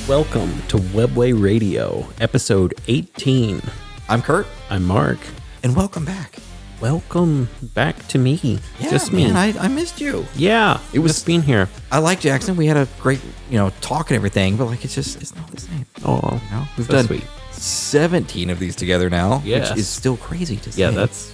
Welcome to Webway Radio, episode 18. I'm Kurt. I'm Mark. And welcome back. Welcome back to me. Yeah, just me. Man, I missed you. Yeah, it was just being here. I like Jackson. We had a great, talk and everything, but it's not the same. Oh, We've so done sweet. 17 of these together now, Yes. which is still crazy to say. Yeah, that's,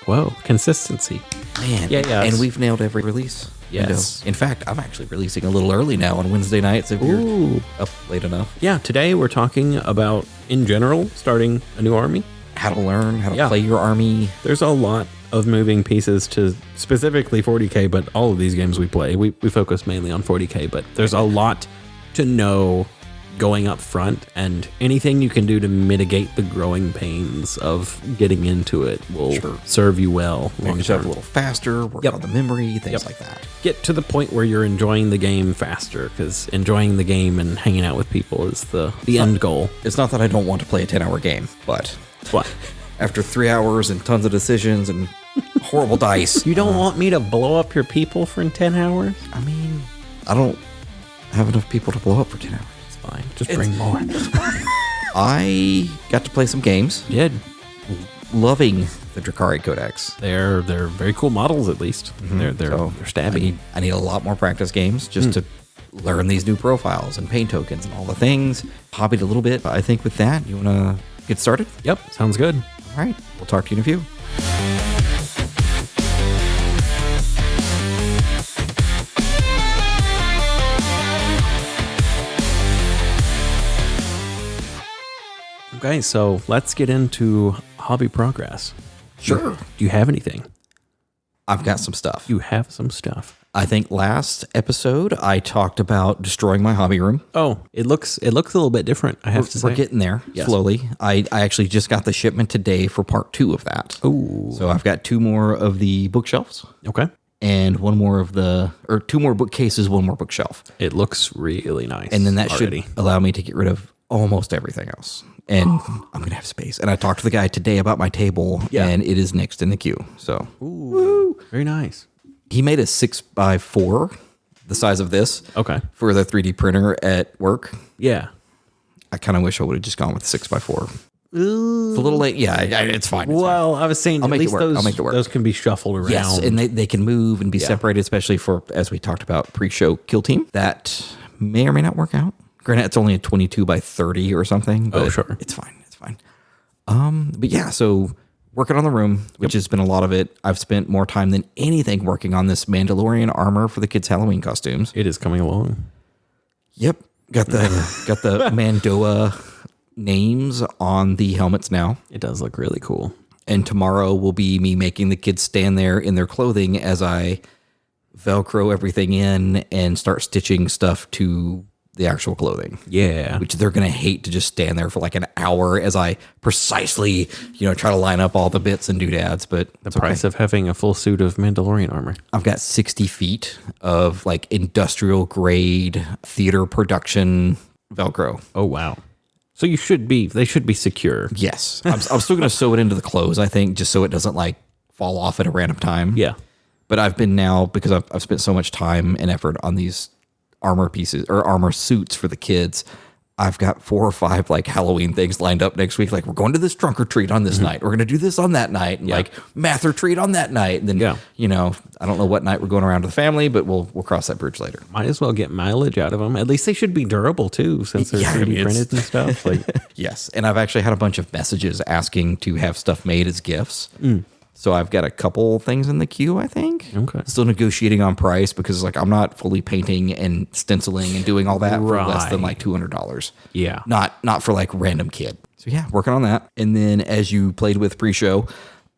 whoa, consistency. Man. Yeah. And we've nailed every release. Yes. window. In fact, I'm actually releasing a little early now on Wednesday nights if you're up late enough. Yeah, today we're talking about, in general, starting a new army. How to learn, how to play your army. There's a lot of moving pieces to specifically 40K, but all of these games we play, we focus mainly on 40K, but there's a lot to know going up front, and anything you can do to mitigate the growing pains of getting into it will serve you well. Make yourself a little faster, work on the memory, things like that. Get to the point where you're enjoying the game faster, because enjoying the game and hanging out with people is the end goal. It's not that I don't want to play a 10-hour game, but What? after 3 hours and tons of decisions and horrible dice. You don't want me to blow up your people for 10 hours? I mean, I don't have enough people to blow up for 10 hours. It's fine. Just bring more. I got to play some games. Did. Loving the Drukhari Codex. They're very cool models, at least. They're stabby. I need a lot more practice games just to learn these new profiles and paint tokens and all the things. Hobbied a little bit. I think with that, you want to get started? Yep, sounds good. All right. We'll talk to you in a few. Okay, so let's get into hobby progress. Sure. Do you have anything? I've got some stuff. You have some stuff. I think last episode I talked about destroying my hobby room. Oh, it looks a little bit different, I have to say. We're getting there slowly. I actually just got the shipment today for part 2 of that. Ooh. So I've got 2 more of the bookshelves. Okay. And 2 more bookcases, 1 more bookshelf. It looks really nice. And then that already should allow me to get rid of almost everything else. And I'm going to have space. And I talked to the guy today about my table, and it is next in the queue. So, Ooh, very nice. He made a 6x4, the size of this, for the 3D printer at work. Yeah. I kind of wish I would have just gone with the 6x4. It's a little late. Yeah, it's fine. Well, I was saying, I'll make it work. I'll make it work. Those can be shuffled around. Yes, and they can move and be separated, especially for, as we talked about, pre-show kill team. That may or may not work out. Granted, it's only a 22x30 or something. But sure. It's fine. It's fine. But yeah, so working on the room, which has been a lot of it. I've spent more time than anything working on this Mandalorian armor for the kids' Halloween costumes. It is coming along. Yep. Got the Mandoa names on the helmets now. It does look really cool. And tomorrow will be me making the kids stand there in their clothing as I Velcro everything in and start stitching stuff to the actual clothing. Yeah. Which they're going to hate to just stand there for like an hour as I precisely, try to line up all the bits and doodads. But the price of having a full suit of Mandalorian armor. I've got 60 feet of like industrial grade theater production Velcro. Oh, wow. So they should be secure. Yes. I'm still going to sew it into the clothes, I think, just so it doesn't like fall off at a random time. Yeah. But I've been now, because I've spent so much time and effort on these armor pieces or armor suits for the kids, I've got 4 or 5 like Halloween things lined up next week. Like, we're going to this trunk or treat on this night. We're going to do this on that night, and like math or treat on that night. And then, I don't know what night we're going around to the family, but we'll cross that bridge later. Might as well get mileage out of them. At least they should be durable too, since they're 3D printed and stuff. Like, yes, and I've actually had a bunch of messages asking to have stuff made as gifts. So I've got a couple things in the queue, I think. Okay. Still negotiating on price because like I'm not fully painting and stenciling and doing all that for less than like $200. Yeah. Not for like random kid. So yeah, working on that. And then as you played with pre-show,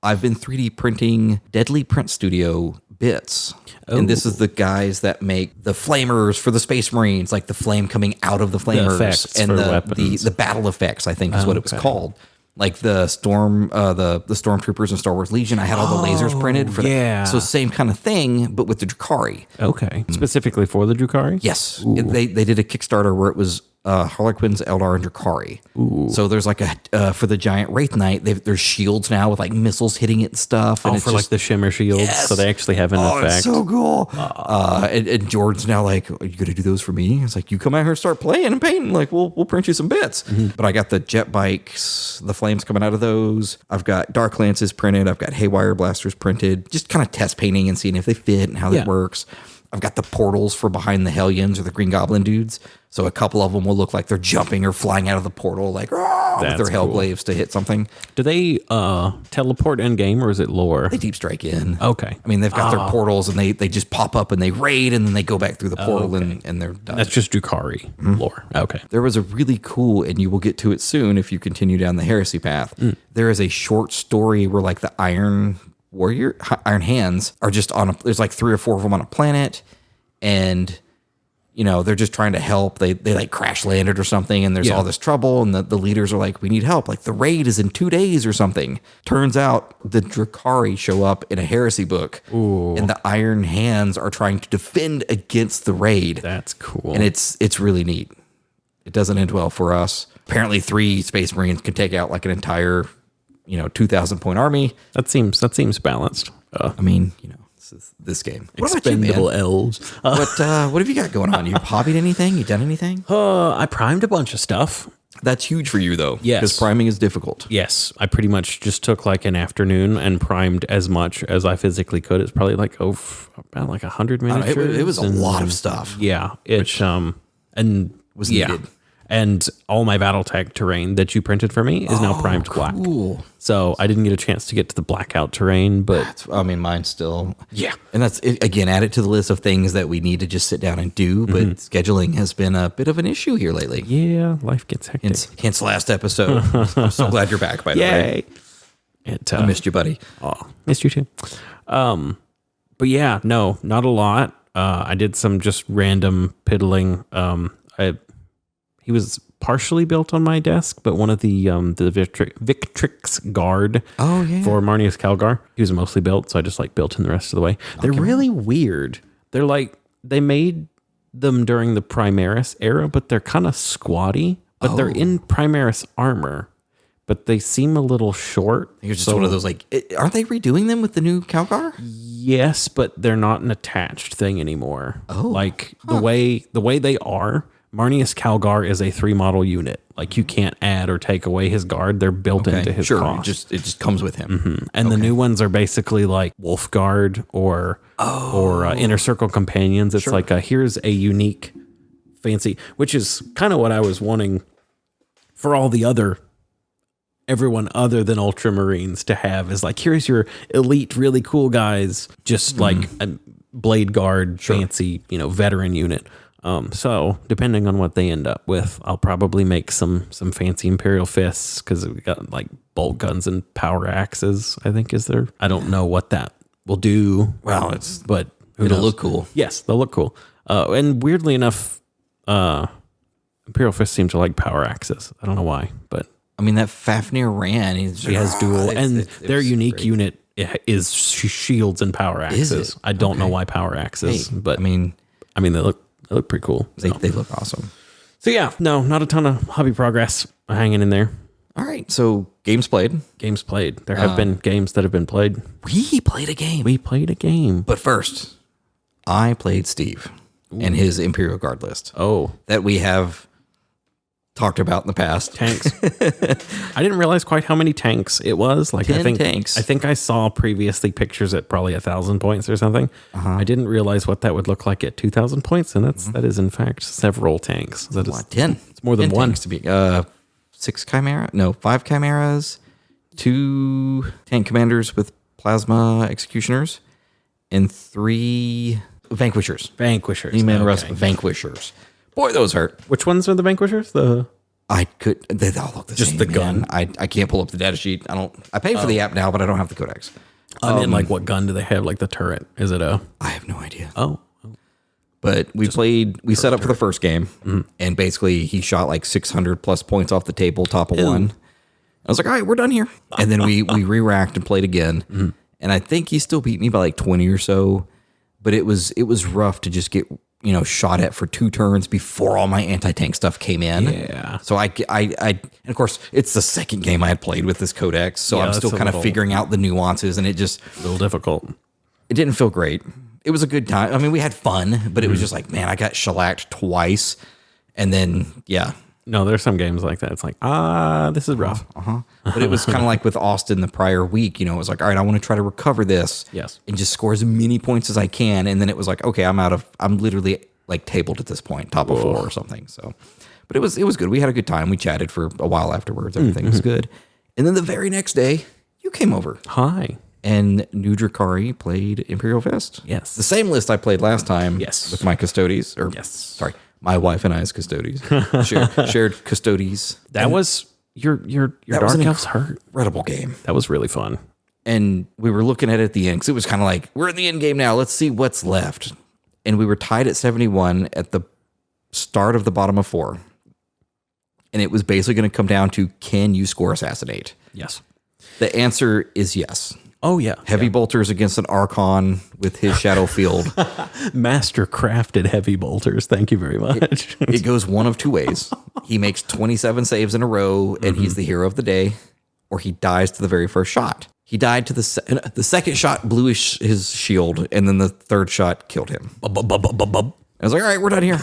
I've been 3D printing Deadly Print Studio bits. Oh. And this is the guys that make the flamers for the Space Marines, like the flame coming out of the flamers and the battle effects, I think is what it was called. Like the stormtroopers in Star Wars Legion, I had all the lasers printed for that. So same kind of thing, but with the Drukhari. Okay. Specifically for the Drukhari? Yes. They did a Kickstarter where it was Harlequins, Eldar, and Drukhari. So there's like for the giant Wraith Knight, there's shields now with like missiles hitting it and stuff. And for like the shimmer shields, so they actually have an effect. It's so cool. And Jordan's now like, are you going to do those for me? It's like, you come out here and start playing and painting. Like, we'll print you some bits. But I got the jet bikes, the flames coming out of those. I've got dark lances printed. I've got haywire blasters printed. Just kind of test painting and seeing if they fit and how that works. I've got the portals for behind the Hellions or the Green Goblin dudes. So a couple of them will look like they're jumping or flying out of the portal, like with their Hellglaives to hit something. Do they teleport in game, or is it lore? They deep strike in. Okay. I mean, they've got their portals, and they just pop up and they raid, and then they go back through the portal, and they're done. That's just Drukhari lore. Okay. There was a really cool, and you will get to it soon if you continue down the heresy path. There is a short story where like the Iron Hands are just there's like 3 or 4 of them on a planet, and they're just trying to help. They like crash landed or something, and there's all this trouble, and the leaders are like, we need help. Like the raid is in 2 days or something. Turns out the Drukhari show up in a heresy book, and the Iron Hands are trying to defend against the raid. That's cool. And it's really neat. It doesn't end well for us. Apparently 3 Space Marines can take out like an entire 2,000 point army. That seems balanced. I mean, this game. Expendable elves. What have you got going on? You hobbied anything? You done anything? I primed a bunch of stuff. That's huge for you though. Yes. Because priming is difficult. Yes. I pretty much just took like an afternoon and primed as much as I physically could. It's probably like about like 100 miniatures. It was a lot of stuff. Yeah. And was needed. And all my Battletech terrain that you printed for me is now primed black. So I didn't get a chance to get to the blackout terrain, but mine's still. Yeah. And that's it, again, add it to the list of things that we need to just sit down and do. But scheduling has been a bit of an issue here lately. Yeah, life gets hectic. Hence last episode. I'm so glad you're back, by the way. I missed you, buddy. Oh, missed you too. But yeah, no, not a lot. I did some just random piddling. He was partially built on my desk, but one of the Victrix guard for Marnius Calgar, he was mostly built, so I just like built him the rest of the way. They're really weird. They're like, they made them during the Primaris era, but they're kind of squatty, but they're in Primaris armor, but they seem a little short. You're just one of those like, aren't they redoing them with the new Calgar? Yes, but they're not an attached thing anymore. Like the way they are, Marnius Calgar is a 3 model unit. Like you can't add or take away his guard. They're built into his cost. It just comes with him. And the new ones are basically like Wolf Guard or Inner Circle Companions. It's like here's a unique fancy, which is kind of what I was wanting for all the everyone other than Ultramarines to have, is like, here's your elite, really cool guys, just like a Blade Guard, fancy, veteran unit. So depending on what they end up with, I'll probably make some fancy Imperial fists, because we got like bolt guns and power axes, I think is there. I don't know what that will do. Well, but it'll look cool. Yes, they'll look cool. And weirdly enough, Imperial fists seem to like power axes. I don't know why, but I mean, that Fafnir ran. He has dual, and their unique unit is shields and power axes. I don't know why power axes, but I mean they look pretty cool. They look awesome. So yeah, no, not a ton of hobby progress hanging in there. All right, so games played. There have been games that have been played. We played a game. But first, I played Steve and his Imperial Guard list. That we have talked about in the past. Tanks. I didn't realize quite how many tanks it was. Like 10 tanks. I think I saw previously pictures at probably 1,000 points or something. I didn't realize what that would look like at 2,000 points, and that is in fact several tanks. That is 10. It's more than 10 one. Tanks to be 5 chimeras, 2 tank commanders with plasma executioners, and 3 vanquishers. Vanquishers. Boy, those hurt. Which ones are the vanquishers? They all look the just same. The gun. I can't pull up the data sheet. I pay for the app now, but I don't have the codex. I mean, like, what gun do they have? Like the turret? Is it a? I have no idea. But we set up for the first game, and basically he shot like 600 plus points off the table, top of one. I was like, all right, we're done here. And then we re-racked and played again. And I think he still beat me by like 20 or so, but it was rough to just get, shot at for 2 turns before all my anti-tank stuff came in. Yeah. So I and of course, it's the second game I had played with this codex, so I'm still kind of figuring out the nuances, and it just a little difficult. It didn't feel great. It was a good time. I mean, we had fun, but it was just like, man, I got shellacked twice, and then No, there's some games like that. It's like, this is rough. But it was kind of like with Austin the prior week. It was like, all right, I want to try to recover this. Yes. And just score as many points as I can. And then it was like, okay, I'm literally like tabled at this point, top of 4 or something. So, but it was good. We had a good time. We chatted for a while afterwards. Everything was good. And then the very next day, you came over. Hi. And New Drukhari played Imperial Fest. Yes. The same list I played last time. Yes. With my custodies. Sorry, my wife and I's custodies. shared custodies. That was your Dark Elves hurt. Incredible game. That was really fun. And we were looking at it at the end because it was kind of like, we're in the end game now. Let's see what's left. And we were tied at 71 at the start of the bottom of 4. And it was basically going to come down to, can you score Assassinate? Yes. The answer is yes. Oh, yeah. Heavy bolters against an Archon with his Shadow Field. Master crafted heavy bolters. Thank you very much. It goes one of 2 ways. He makes 27 saves in a row, and he's the hero of the day, or he dies to the very first shot. He died to the second shot, blew his shield, and then the third shot killed him. I was like, all right, we're done here.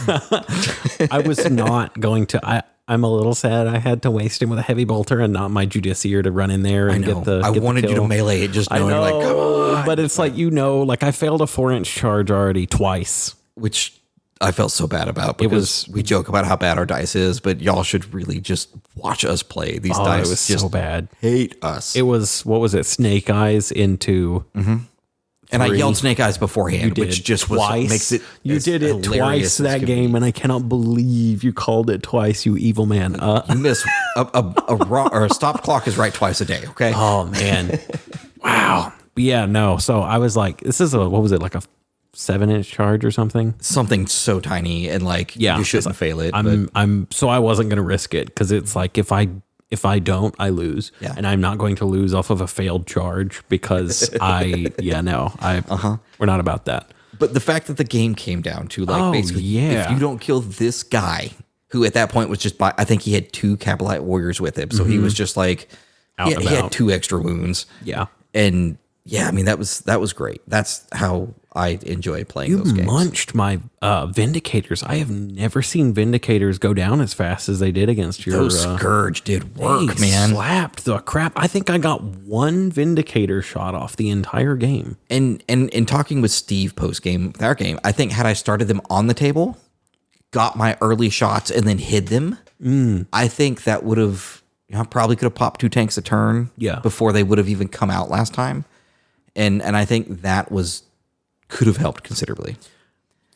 I was not going to. I'm a little sad I had to waste him with a heavy bolter and not my Judiciar to run in there and get the. I wanted you to melee it, just knowing, like, come on. But it's like, like I failed a 4-inch charge already twice, which I felt so bad about because we joke about how bad our dice is, but y'all should really just watch us play. These dice it was just so bad. Hate us. It was, what was it? Snake Eyes into. And I yelled Snake Eyes beforehand, which just makes it. You did it twice that game, and I cannot believe you called it twice. You evil man. You miss a stop clock is right twice a day. Okay. Oh man. Wow. But yeah. No. So I was like, this is what was it, like a 7-inch charge or something? Something so tiny, and like you shouldn't fail it. So I wasn't going to risk it because it's like if I don't, I lose. Yeah. And I'm not going to lose off of a failed charge because we're not about that. But the fact that the game came down to basically, if you don't kill this guy, who at that point was just I think he had 2 Cabalite warriors with him. So he was just like, he had 2 extra wounds. Yeah. And yeah, I mean, that was great. That's how I enjoy playing those games. You munched my Vindicators. I have never seen Vindicators go down as fast as they did against your... Those Scourge did work, man. Slapped the crap. I think I got 1 Vindicator shot off the entire game. And in talking with Steve post-game, with our game, I think had I started them on the table, got my early shots, and then hid them, I think that would have... I probably could have popped 2 tanks a turn before they would have even come out last time. And I think that could have helped considerably.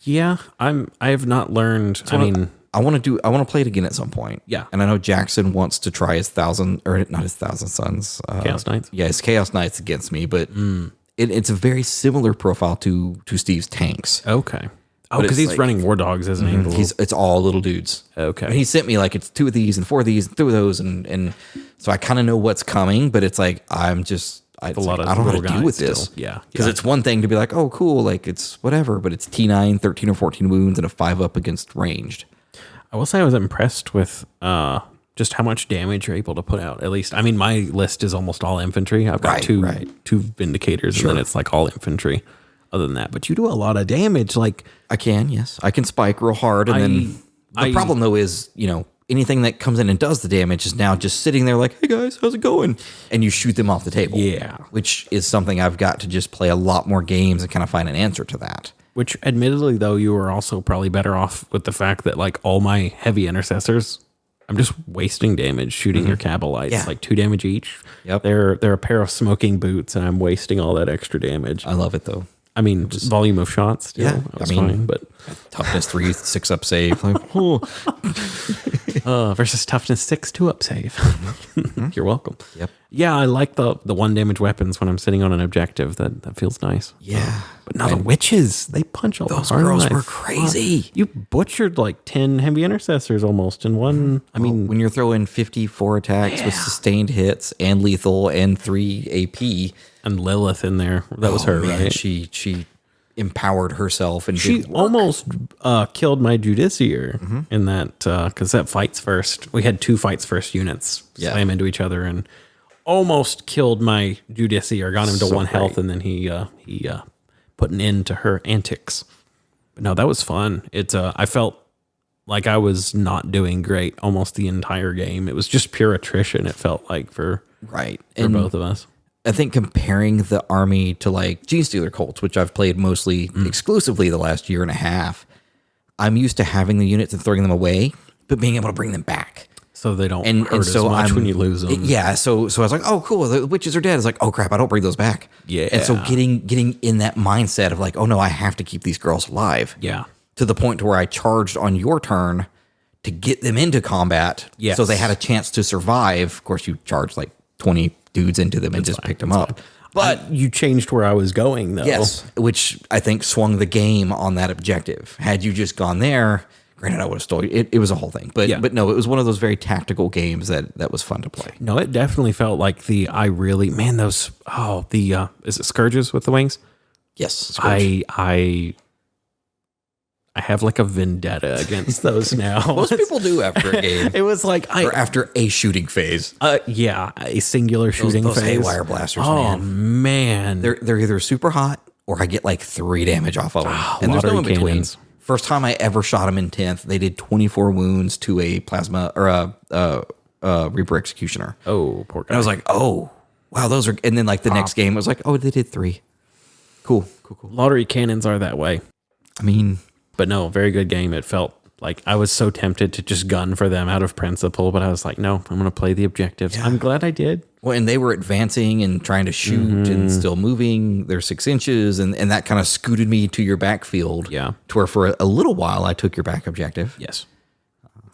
Yeah, I have not learned. So I want to play it again at some point. Yeah. And I know Jackson wants to try his Thousand Suns. Chaos Knights. Yeah, his Chaos Knights against me, but it's a very similar profile to Steve's tanks. Okay. Oh, because he's running War Dogs, isn't he? It's all little dudes. Okay. And he sent me like, it's 2 of these and 4 of these and 2 of those. And so I kind of know what's coming, but it's like, I don't know how to deal with this. Yeah. Because it's one thing to be like, oh, cool, like it's whatever, but it's T9, 13 or 14 wounds and a 5 up against ranged. I will say I was impressed with just how much damage you're able to put out. At least, I mean, my list is almost all infantry. I've got two Vindicators, and then it's like all infantry. Other than that, but you do a lot of damage. Like I can spike real hard, and then the problem though is, anything that comes in and does the damage is now just sitting there like, hey guys, how's it going? And you shoot them off the table. Yeah. Which is something I've got to just play a lot more games and kind of find an answer to that. Which admittedly though, you are also probably better off with the fact that like all my heavy intercessors, I'm just wasting damage shooting your Cabalites, like 2 damage each. Yep. They're a pair of smoking boots, and I'm wasting all that extra damage. I love it though. I mean, just volume of shots. Still, yeah, I mean, fine, but toughness 3, 6 up save. Like, versus toughness 6, 2 up save. You're welcome. Yep. Yeah, I like the 1 damage weapons when I'm sitting on an objective. That feels nice. Yeah. But now the witches, they punch all those the hard. Those girls were crazy. You butchered like 10 heavy intercessors almost in one. I mean, when you're throwing 54 attacks with sustained hits and lethal and 3 AP. And Lilith in there. That was her, man, right? She empowered herself and She did work. almost killed my Judiciar in that, because that fights first. We had 2 fights first units slam into each other and almost killed my Judiciar, got him to 1 health, and then he put an end to her antics. But no, that was fun. I felt like I was not doing great almost the entire game. It was just pure attrition, it felt like, for both of us. I think comparing the army to like Genestealer Colts, which I've played mostly exclusively the last year and a half, I'm used to having the units and throwing them away, but being able to bring them back. So they don't hurt as much when you lose them. Yeah, so I was like, oh, cool, the witches are dead. It's like, oh, crap, I don't bring those back. Yeah. And so getting in that mindset of like, oh, no, I have to keep these girls alive. Yeah. To the point to where I charged on your turn to get them into combat. Yes. So they had a chance to survive. Of course, you charged like 20 dudes into them and just picked them up. But you changed where I was going, though. Yes, which I think swung the game on that objective. Had you just gone there, granted, I would have stolen it. It was a whole thing. But no, it was one of those very tactical games that was fun to play. No, it definitely felt like is it Scourges with the wings? Yes. Scourge. I have like a vendetta against those now. Most people do after a game. It was like or after a shooting phase. A singular shooting those phase. haywire blasters, man. They're either super hot or I get like 3 damage off of them. And there's no in between. Cannons. First time I ever shot them in 10th, they did 24 wounds to a plasma or a Reaper Executioner. Oh, poor guy. And I was like, oh, wow, those are. And then like the next game, I was like, oh, they did 3. Cool. Lottery cannons are that way. I mean, but no, very good game. It felt like I was so tempted to just gun for them out of principle, but I was like, no, I'm going to play the objectives. Yeah. I'm glad I did. Well, and they were advancing and trying to shoot and still moving. They're 6 inches, and that kind of scooted me to your backfield. Yeah. To where for a little while I took your back objective. Yes.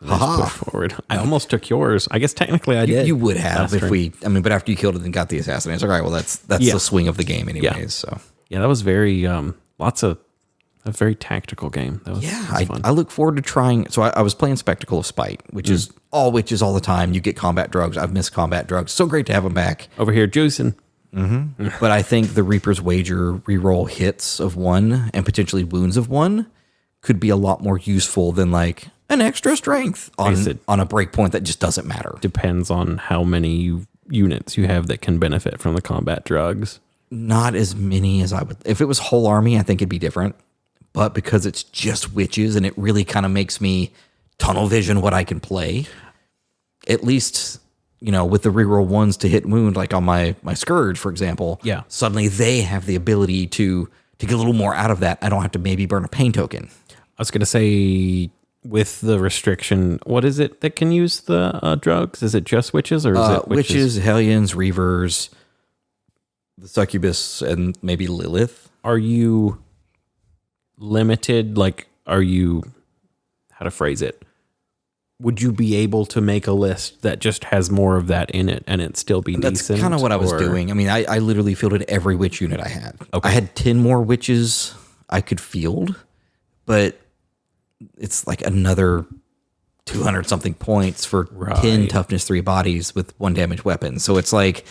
Push forward. I almost took yours. I guess technically I did. You would have but after you killed it and got the assassin, I was like, all right, well, that's the swing of the game anyways. Yeah. So yeah, that was very a very tactical game. That was fun. I look forward to trying. So I was playing Spectacle of Spite, which is all witches all the time. You get combat drugs. I've missed combat drugs. So great to have them back. Over here, juicing. But I think the Reaper's Wager reroll hits of 1 and potentially wounds of 1 could be a lot more useful than like an extra strength on a breakpoint that just doesn't matter. Depends on how many units you have that can benefit from the combat drugs. Not as many as I would. If it was whole army, I think it'd be different. But because it's just witches and it really kind of makes me tunnel vision what I can play, at least, with the reroll 1s to hit wound, like on my Scourge, for example, suddenly they have the ability to get a little more out of that. I don't have to maybe burn a pain token. I was going to say, with the restriction, what is it that can use the drugs? Is it just witches or is it witches, Hellions, Reavers, the Succubus, and maybe Lilith? Are you limited? Like, how to phrase it? Would you be able to make a list that just has more of that in it and it still be decent? That's kind of what I was doing. I mean, I literally fielded every witch unit I had. Okay. I had 10 more witches I could field, but it's like another 200 something points for 10 toughness 3 bodies with 1 damage weapon. So it's like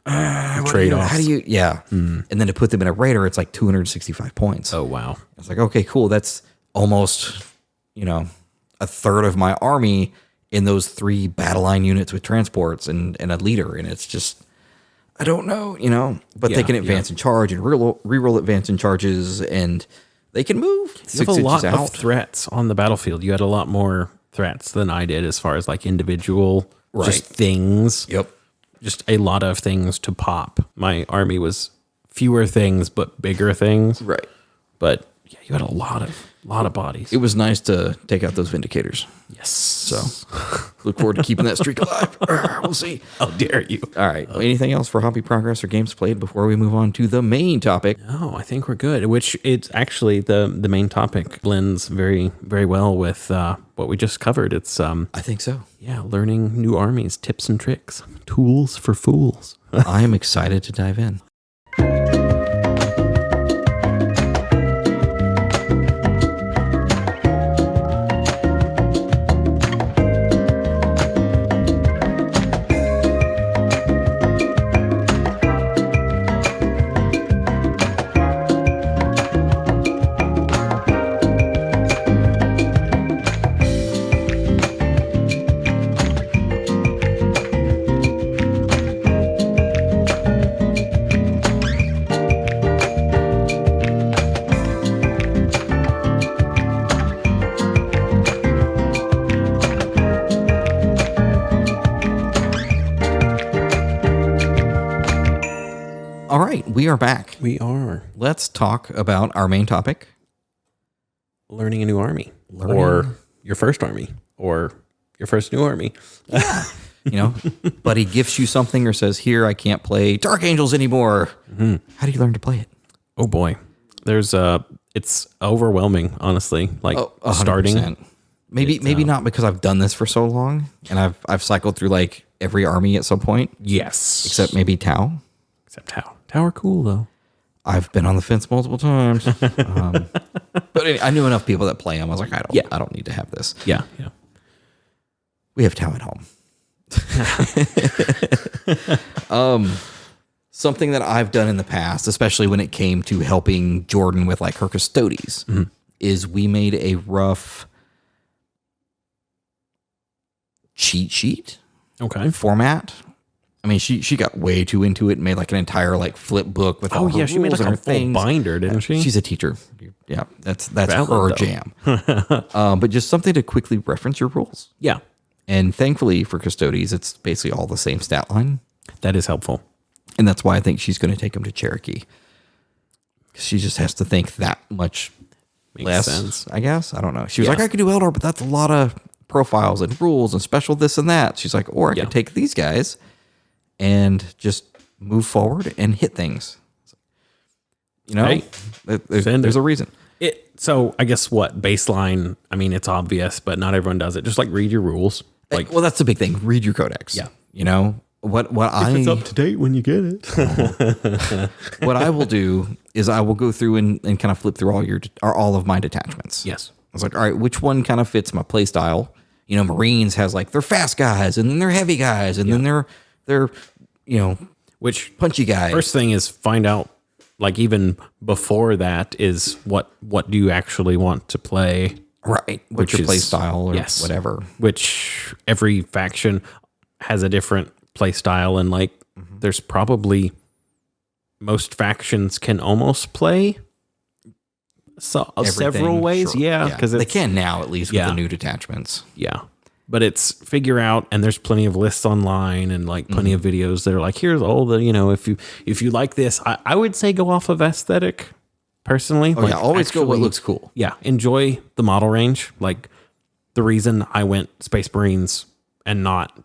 trade-offs. How do you and then to put them in a raider, it's like 265 points. Oh wow. It's like, okay, cool. That's almost a third of my army in those 3 battle line units with transports and a leader. And it's just, I don't know, but they can advance and charge and reroll advance and charges, and they can move. You have a lot of threats on the battlefield. You had a lot more threats than I did as far as like individual just things. Yep. Just a lot of things to pop. My army was fewer things, but bigger things. Right. But yeah, you had a lot of bodies. It was nice to take out those Vindicators. Yes. So look forward to keeping that streak alive. We'll see. How dare you? All right. Anything else for hobby progress or games played before we move on to the main topic? No, I think we're good. Which it's actually the main topic blends very, very well with what we just covered. It's I think so. Yeah, learning new armies, tips and tricks, tools for fools. I am excited to dive in. All right, we are back. We are Let's talk about our main topic. learning a new army. Or your first army. Or your first new army. You know, buddy gifts you something or says, here, I can't play Dark Angels anymore. Mm-hmm. How do you learn to play it? Oh, boy. It's overwhelming, honestly. Like, 100%. starting. Maybe not because I've done this for so long and I've cycled through like every army at some point. Yes. Except maybe Tau. Except Tau. Tau are cool, though. I've been on the fence multiple times. But anyway, I knew enough people that play them. I was like, I don't need to have this. Yeah. We have Tau at home. Something that I've done in the past, especially when it came to helping Jordan with like her custodes, is we made a rough cheat sheet format. I mean, she got way too into it and made like an entire like flip book with all her she made rules like and a her full things. binder, didn't she? She's a teacher. Yeah, that's Valid, her though. jam. But just something to quickly reference your rules. Yeah. And thankfully for custodies, it's basically all the same stat line. That is helpful. And that's why I think she's going to take them to Cherokee. She just has to think that much less, sense. I guess. I don't know. She was like, I could do Eldar, but that's a lot of profiles and rules and special this and that. She's like, or I could take these guys and just move forward and hit things. You know, Hey, there's a reason. So I guess what baseline, I mean, it's obvious, but not everyone does it. Just like read your rules. Like, Well, that's the big thing. Read your codex. Yeah. You know, it's up to date when you get it. what I will do is I will go through and kind of flip through all of my detachments. Yes. I was like, all right, which one kind of fits my play style? You know, Marines has like their fast guys and then they're heavy guys and then they're, you know, Which punchy guys. first thing is find out, like even before that is what do you actually want to play? Right. What's your play style or whatever. Which every faction has a different play style, and like there's probably most factions can almost play several ways. Sure. Yeah, because they can now, at least with the new detachments. Yeah. But it's figure out, and there's plenty of lists online and like plenty of videos that are like, here's all the, you know, if you like this, I would say go off of aesthetic personally. Oh, like, always go what looks cool. Yeah. Enjoy the model range. Like the reason I went Space Marines and not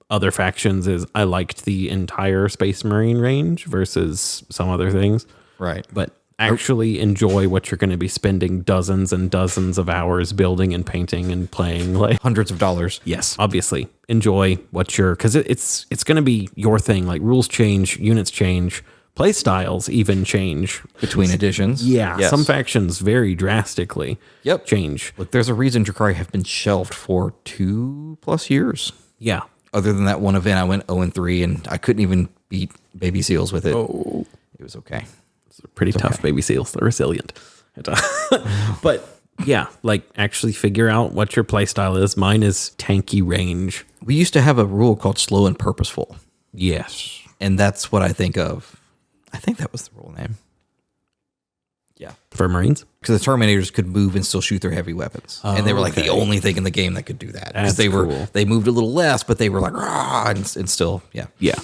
other factions is I liked the entire Space Marine range versus some other things. Right. But actually enjoy what you're going to be spending dozens and dozens of hours building and painting and playing, like hundreds of dollars. Yes, obviously enjoy what you're, because it's going to be your thing. Like rules change, units change, play styles even change Between editions. Yeah, Yes. some factions very drastically change. Look, there's a reason Drukhari have been shelved for 2+ years. Yeah. Other than that one event, I went 0-3 and I couldn't even beat baby seals with it. Oh, it was okay. pretty tough baby seals. They're resilient. But yeah, like actually figure out what your play style is. Mine is tanky range. We used to have a rule called slow and purposeful. Yes. And that's what I think of. I think that was the rule name. Yeah. For Marines? Because the Terminators could move and still shoot their heavy weapons. And they were like the only thing in the game that could do that. Because they moved a little less, but they were like, rah, and still, yeah. Yeah.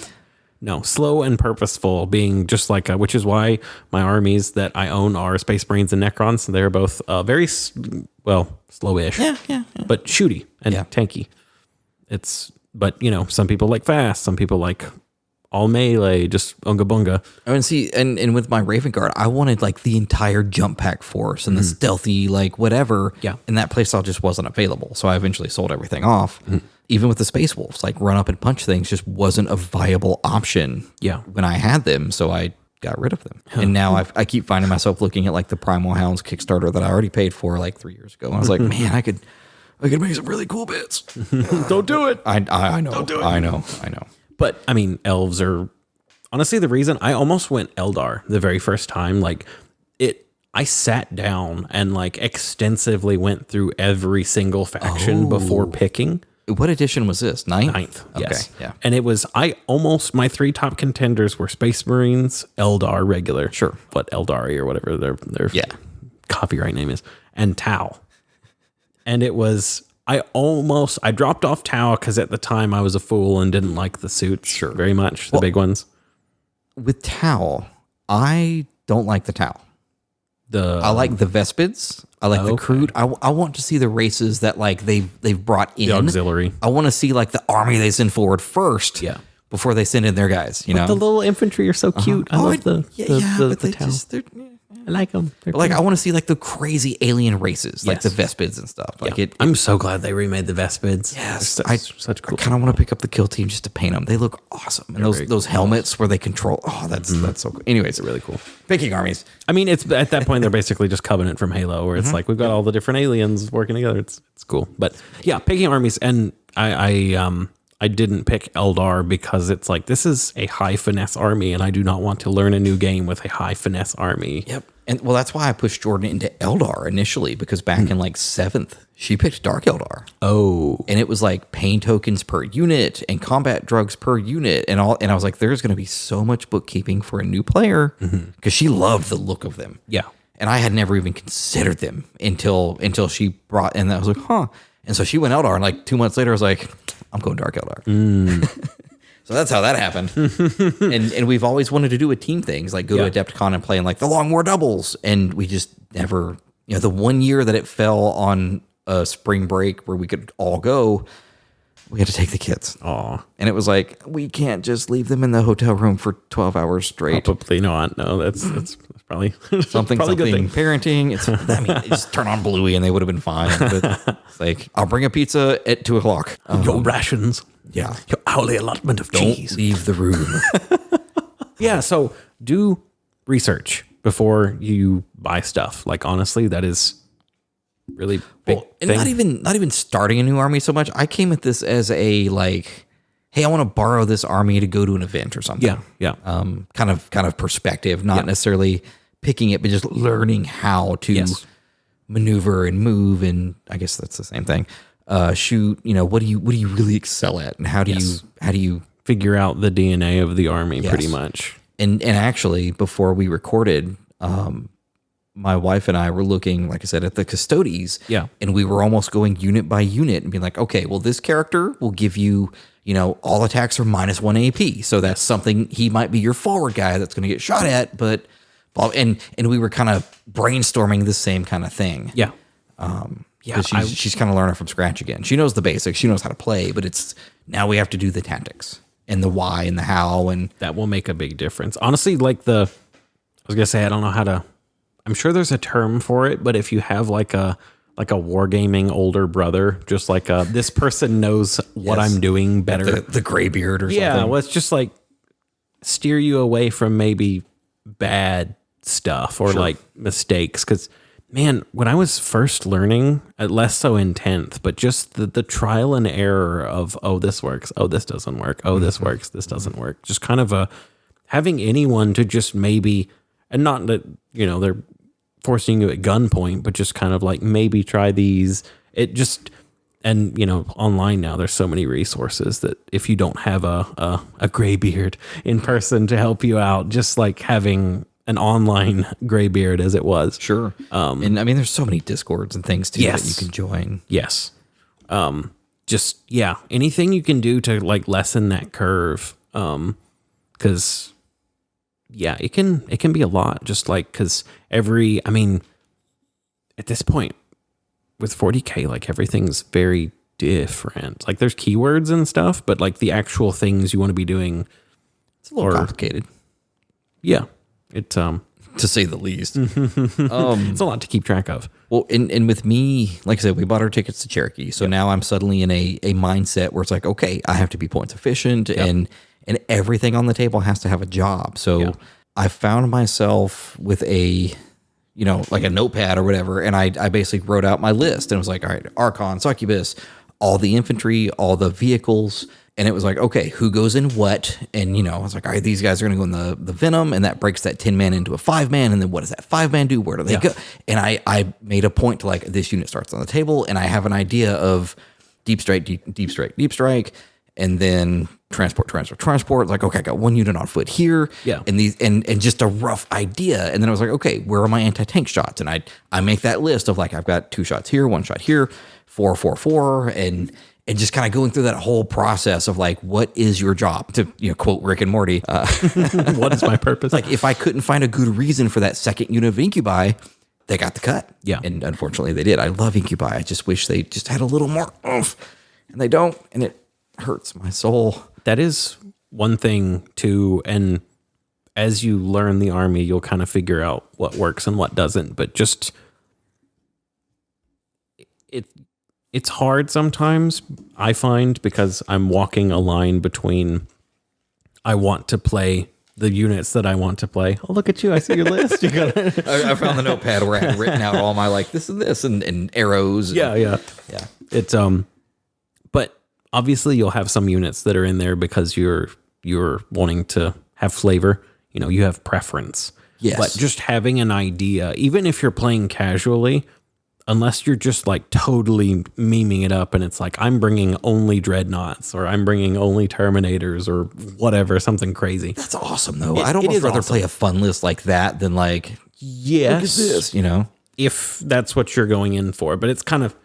No, slow and purposeful being just like, which is why my armies that I own are Space Marines and Necrons. They're both very, slowish. Yeah. But shooty and tanky. But you know, some people like fast, some people like all melee, just unga bunga. I mean, see, and with my Raven Guard, I wanted like the entire jump pack force and the stealthy, like whatever. Yeah. And that playstyle just wasn't available. So I eventually sold everything off. Even with the Space Wolves, like run up and punch things just wasn't a viable option when I had them. So I got rid of them. And now I keep finding myself looking at like the Primal Hounds Kickstarter that I already paid for like 3 years ago. And I was like, man, I could make some really cool bits. Don't do it. I know. Don't do it. I know. But I mean, elves are honestly the reason I almost went Eldar the very first time. Like I sat down and like extensively went through every single faction before picking. What edition was this? Ninth? Okay, yes. Yeah. And it was, my 3 top contenders were Space Marines, Eldar regular. Sure. What, Eldari or whatever their copyright name is, and Tau. And it was, I dropped off Tau because at the time I was a fool and didn't like the suits very much, the big ones. with Tau, I don't like the Tau. I like the Vespids. I like the Crude. I want to see the races that like they've brought in. The auxiliary. I want to see like the army they send forward first. Yeah. Before they send in their guys, you know. The little infantry are so cute. I love the Tau. I like them. Like I want to see like the crazy alien races, like the Vespids and stuff. Like I'm so glad they remade the Vespids. Yes, such cool. I kind of want to pick up the kill team just to paint them. They look awesome, and those helmets where they control. Oh, that's so cool. Anyways, really cool. Picking armies. I mean, it's at that point they're basically just Covenant from Halo, where it's like we've got all the different aliens working together. It's cool. But yeah, picking armies, and I didn't pick Eldar because it's like, this is a high finesse army, and I do not want to learn a new game with a high finesse army. Yep. And well, that's why I pushed Jordan into Eldar initially, because back in like 7th, she picked Dark Eldar. Oh. And it was like pain tokens per unit and combat drugs per unit and all. And I was like, there's going to be so much bookkeeping for a new player, because she loved the look of them. Yeah. And I had never even considered them until she brought, and I was like, huh. And so she went Eldar, and like 2 months later, I was like, I'm going Dark Eldar. So that's how that happened. and we've always wanted to do a team things, like go to Adepticon and play in like the Long War doubles. And we just never, the 1 year that it fell on a spring break where we could all go, we had to take the kids. Aw. And it was like, we can't just leave them in the hotel room for 12 hours straight. Probably not. No, that's probably something good thing. Parenting. Just turn on Bluey and they would have been fine. But it's like, I'll bring a pizza at 2:00. Your rations. Yeah. Your hourly allotment of cheese. Don't leave the room. Yeah. So do research before you buy stuff. Like, honestly, that is really big. And not even starting a new army so much. I came at this as a like, hey, I want to borrow this army to go to an event or something. Yeah. Kind of perspective, not necessarily picking it, but just learning how to maneuver and move. And I guess that's the same thing. Shoot, what do you really excel at, and how do you figure out the DNA of the army pretty much. And actually, before we recorded, my wife and I were looking, like I said, at the Custodes. Yeah. And we were almost going unit by unit and being like, okay, well, this character will give you, all attacks are -1 AP. So that's something, he might be your forward guy that's going to get shot at, but, and we were kind of brainstorming the same kind of thing. Yeah. She's kind of learning from scratch again. She knows the basics. She knows how to play, but it's now we have to do the tactics and the why and the how, and that will make a big difference. Honestly, like I was gonna say, I don't know how to. I'm sure there's a term for it, but if you have like a wargaming older brother, just like this person knows what I'm doing better, the gray beard or something. Yeah, well, it's just like steer you away from maybe bad stuff or like mistakes, because. Man, when I was first learning, less so in 10th, but just the trial and error of, oh, this works, oh, this doesn't work, oh, this works, this doesn't work. Just kind of having anyone to just maybe, and not that, they're forcing you at gunpoint, but just kind of like maybe try these. It just, and, online now, there's so many resources that if you don't have a gray beard in person to help you out, just like having an online graybeard as it was. Sure. And I mean, there's so many Discords and things too that you can join. Yes. Anything you can do to like lessen that curve. Cause it can be a lot, just like, cause at this point with 40K, like everything's very different. Like there's keywords and stuff, but like the actual things you want to be doing, it's a little complicated. Yeah. It to say the least. It's a lot to keep track of. Well, and with me, like I said, we bought our tickets to Cherokee. So now I'm suddenly in a mindset where it's like, okay, I have to be points efficient and everything on the table has to have a job. So I found myself with a, like a notepad or whatever. And I basically wrote out my list and it was like, all right, Archon, Succubus, all the infantry, all the vehicles. And it was like, okay, who goes in what? And, I was like, all right, these guys are going to go in the Venom, and that breaks that 10-man into a 5-man. And then what does that 5-man do? Where do they go? And I made a point to like, this unit starts on the table, and I have an idea of deep strike, deep strike, and then transport. Like, okay, I got one unit on foot here. Yeah. And these and just a rough idea. And then I was like, okay, where are my anti-tank shots? And I make that list of like, I've got 2 shots here, 1 shot here, 4, 4, 4, and and just kind of going through that whole process of like, what is your job? To quote Rick and Morty, what is my purpose? like if I couldn't find a good reason for that second unit of incubi, they got the cut. Yeah. And unfortunately they did. I love incubi. I just wish they just had a little more oomph, and they don't, and it hurts my soul. That is one thing too, and as you learn the army, you'll kind of figure out what works and what doesn't, but just it's hard sometimes, I find, because I'm walking a line between I want to play the units that I want to play. Oh, look at you. I see your list. You got it. I found the notepad where I had written out all my like this and this and arrows. Yeah. It's but obviously you'll have some units that are in there because you're wanting to have flavor. You have preference. Yes. But just having an idea, even if you're playing casually, unless you're just like totally memeing it up and it's like, I'm bringing only dreadnoughts or I'm bringing only Terminators or whatever, something crazy. That's awesome though. I'd almost rather play a fun list like that than like, yes, look at this, if that's what you're going in for. But it's kind of,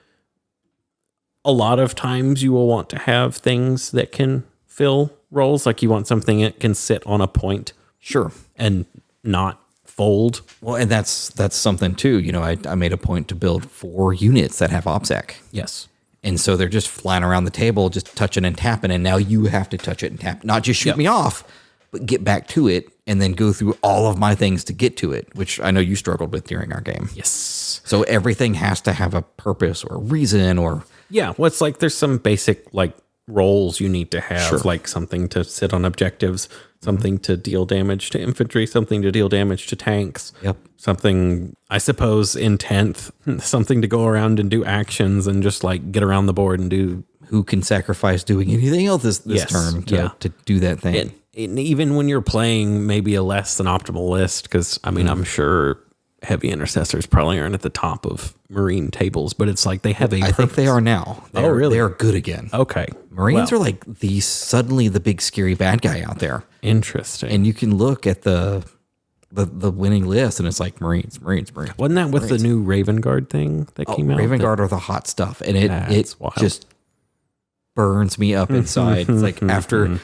a lot of times you will want to have things that can fill roles. Like you want something that can sit on a point. Sure. And not fold. Well, and that's something too. I made a point to build 4 units that have OPSEC. Yes. And so they're just flying around the table, just touching and tapping. And now you have to touch it and tap, not just shoot me off, but get back to it and then go through all of my things to get to it, which I know you struggled with during our game. Yes. So everything has to have a purpose or a reason or. Yeah. Well, it's like there's some basic like roles you need to have, like something to sit on objectives, something to deal damage to infantry, something to deal damage to tanks. Yep. Something, I suppose, in 10th, something to go around and do actions and just like get around the board and do. Who can sacrifice doing anything else this turn to do that thing. And even when you're playing maybe a less than optimal list, because I mean, I'm sure heavy intercessors probably aren't at the top of Marine tables, but it's like they have a purpose. I think they are now. Really? They are good again. Okay. Marines are like suddenly the big scary bad guy out there. Interesting. And you can look at the winning list and it's like Marines. Wasn't that with the new Raven Guard thing that came out? Raven Guard are the hot stuff. And it just burns me up inside. It's like after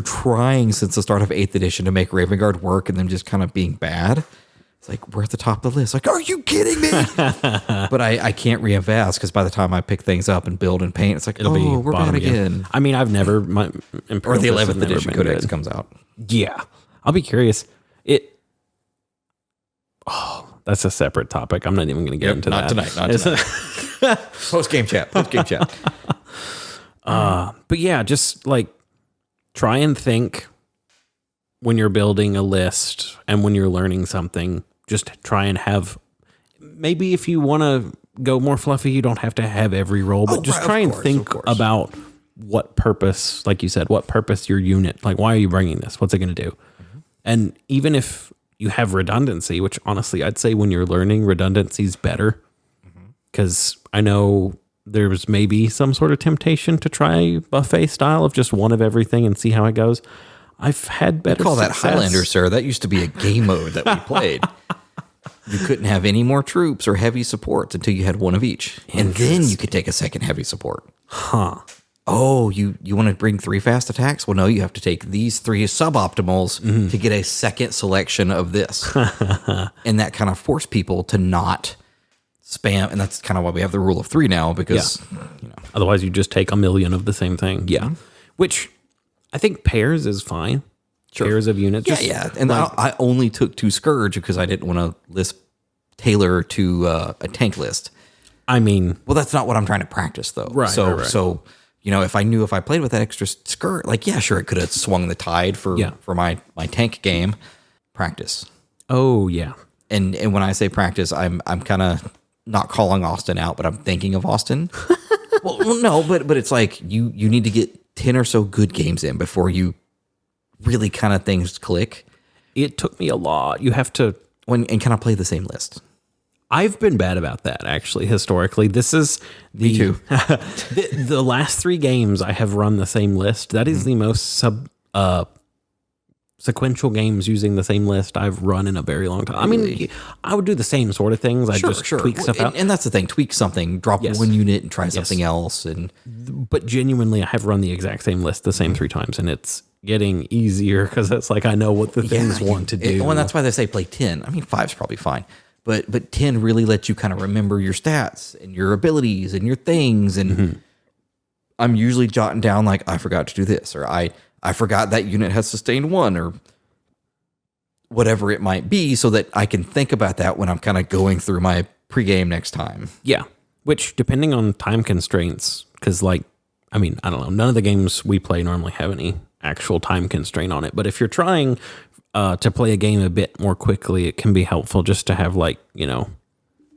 trying since the start of 8th edition to make Raven Guard work and them just kind of being bad. It's like, we're at the top of the list. Like, are you kidding me? But I can't reinvest because by the time I pick things up and build and paint, it's like, we're bad again. I mean, I've never... or the 11th edition Codex comes out. Yeah. I'll be curious. That's a separate topic. I'm not even going to get into that. Not tonight. Post-game chat. But yeah, just like try and think when you're building a list and when you're learning something, just try and have, maybe if you want to go more fluffy, you don't have to have every role, but just try and think about what purpose, like you said, what purpose your unit, like why are you bringing this? What's it going to do? Mm-hmm. And even if you have redundancy, which honestly, I'd say when you're learning, redundancy is better because I know there's maybe some sort of temptation to try buffet style of just one of everything and see how it goes. I've had better call success. That Highlander, sir. That used to be a game mode that we played. You couldn't have any more troops or heavy supports until you had one of each. And then you could take a second heavy support. Huh. Oh, you want to bring 3 fast attacks? Well, no, you have to take these 3 suboptimals to get a second selection of this. And that kind of forced people to not spam. And that's kind of why we have the rule of 3 now because, otherwise you just take a million of the same thing. Yeah. Which I think pairs is fine. Sure. Pairs of units. Yeah. And I only took 2 Scourge because I didn't want to list tailor to a tank list. I mean, well, that's not what I'm trying to practice though. Right. So, if I knew if I played with that extra skirt, like, yeah, sure, it could have swung the tide for my tank game. Practice. Oh yeah. And when I say practice, I'm kind of not calling Austin out, but I'm thinking of Austin. Well, no, but it's like you need to get 10 or so good games in before you really kind of things click. It took me a lot. You have to and kind of play the same list. I've been bad about that actually historically. This is me too. the last 3 games I have run the same list. That is the most sequential games using the same list I've run in a very long time. I mean, I would do the same sort of things. I just tweak stuff out. And that's the thing. Tweak something, drop one unit and try something else. But genuinely, I have run the exact same list the same 3 times, and it's getting easier because it's like I know what the things want to do. And that's why they say play 10. I mean, 5's probably fine. But 10 really lets you kind of remember your stats and your abilities and your things. And I'm usually jotting down like, I forgot to do this, or I forgot that unit has sustained 1, or whatever it might be, so that I can think about that when I'm kind of going through my pregame next time. Yeah. Which, depending on time constraints, because I don't know, none of the games we play normally have any actual time constraint on it. But if you're trying to play a game a bit more quickly, it can be helpful just to have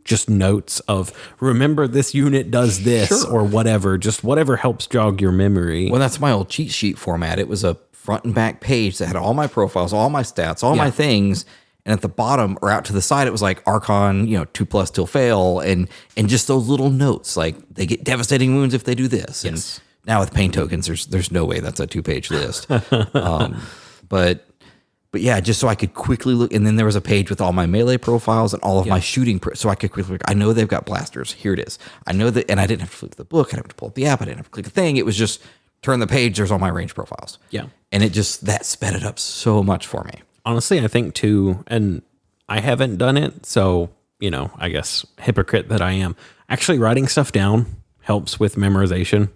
just notes of, remember this unit does this or whatever, just whatever helps jog your memory. Well, that's my old cheat sheet format. It was a front and back page that had all my profiles, all my stats, all my things. And at the bottom or out to the side, it was like Archon, 2+ till fail. And just those little notes, like they get devastating wounds if they do this. Yes. And now with pain tokens, there's no way that's a 2-page list. But yeah, just so I could quickly look. And then there was a page with all my melee profiles and all of my shooting. So I could quickly look. I know they've got blasters. Here it is. I know that. And I didn't have to flip the book. I didn't have to pull up the app. I didn't have to click a thing. It was just turn the page. There's all my range profiles. Yeah. And that sped it up so much for me. Honestly, I think too, and I haven't done it. So, I guess hypocrite that I am. Actually, writing stuff down helps with memorization,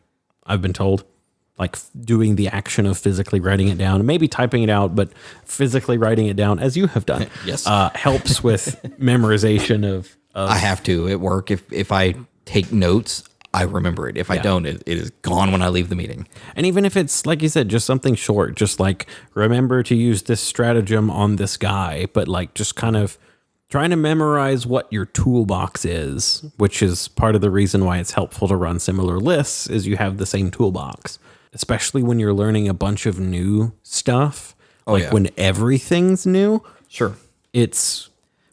I've been told. Like doing the action of physically writing it down, maybe typing it out, but physically writing it down, as you have done, helps with memorization of. I have to at work. If I take notes, I remember it. If I don't, it is gone when I leave the meeting. And even if it's, like you said, just something short, just like remember to use this stratagem on this guy, but just kind of trying to memorize what your toolbox is, which is part of the reason why it's helpful to run similar lists, is you have the same toolbox. Especially when you're learning a bunch of new stuff, when everything's new. Sure. It's...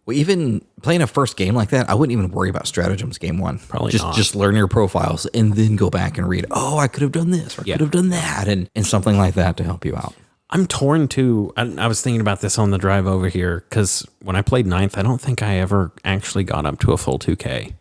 Well, even playing a first game like that, I wouldn't even worry about stratagems game 1. Probably not. Just learn your profiles and then go back and read, I could have done this or I could have done that, and something like that to help you out. I'm torn too. I was thinking about this on the drive over here, because when I played 9th, I don't think I ever actually got up to a full 2K.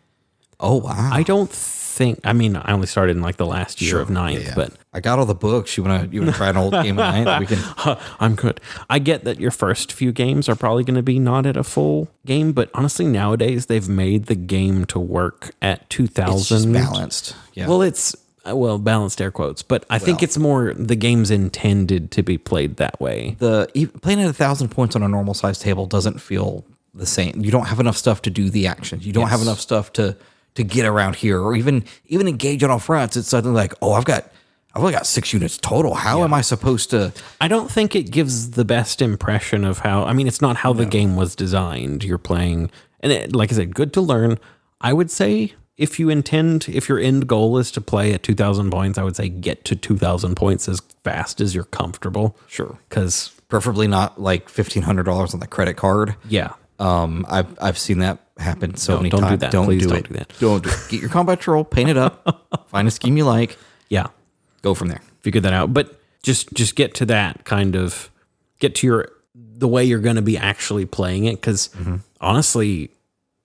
Oh, wow. I don't think... I only started in the last year of 9th, but... I got all the books. You want to try an old game of 9th? We can... I'm good. I get that your first few games are probably going to be not at a full game, but honestly, nowadays, they've made the game to work at 2,000. It's just balanced. Yeah. Well, it's... balanced air quotes, but I think it's more the game's intended to be played that way. Playing at 1,000 points on a normal size table doesn't feel the same. You don't have enough stuff to do the actions. You don't have enough stuff to get around here, or even engage on all fronts. It's suddenly like, I've only got 6 units total. How am I supposed to? I don't think it gives the best impression of how. It's not how the game was designed. You're playing, and like I said, good to learn. I would say if your end goal is to play at 2,000 points, I would say get to 2,000 points as fast as you're comfortable. Sure, because preferably not like $1,500 on the credit card. Yeah. I've seen that happen so many times. Do that. Don't do that. Don't do it. Get your combat troll, paint it up, find a scheme you like. Yeah. Go from there. Figure that out. But just get to that kind of, get to the way you're going to be actually playing it. Because honestly,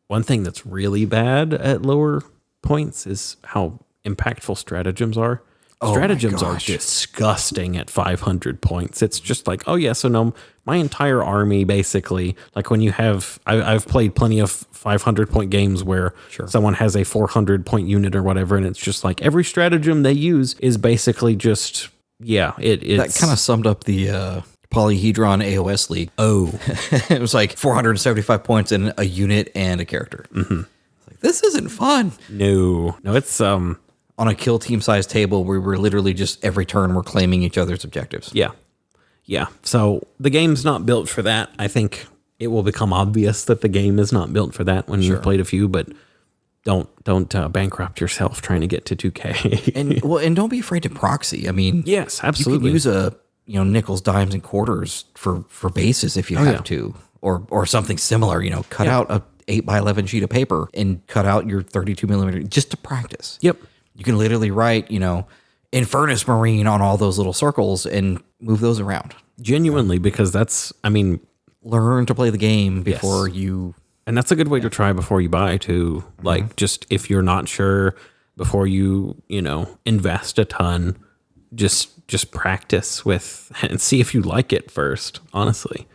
one thing that's really bad at lower points is how impactful stratagems are. Stratagems are disgusting at 500 points. It's just like, so no, my entire army basically, like when you have, I've played plenty of 500 point games where someone has a 400 point unit or whatever, and it's just like every stratagem they use is basically just, it's... That kind of summed up the Polyhedron AOS League. It was like 475 points in a unit and a character. Mm-hmm. It's like, this isn't fun. No, it's... on a kill team size table where we're literally just every turn we're claiming each other's objectives. Yeah. So the game's not built for that. I think it will become obvious that the game is not built for that when you've played a few, but don't bankrupt yourself trying to get to 2K. and don't be afraid to proxy. Yes, absolutely. You can use nickels, dimes, and quarters for bases if you have to, or something similar. Cut out a 8x11 sheet of paper and cut out your 32 millimeter just to practice. Yep. You can literally write, Infernus Marine on all those little circles and move those around. Genuinely, because that's, I mean, Learn to play the game before you. and that's a good way to try before you buy too. Like, just if you're not sure before you invest a ton, just practice with and see if you like it first, honestly.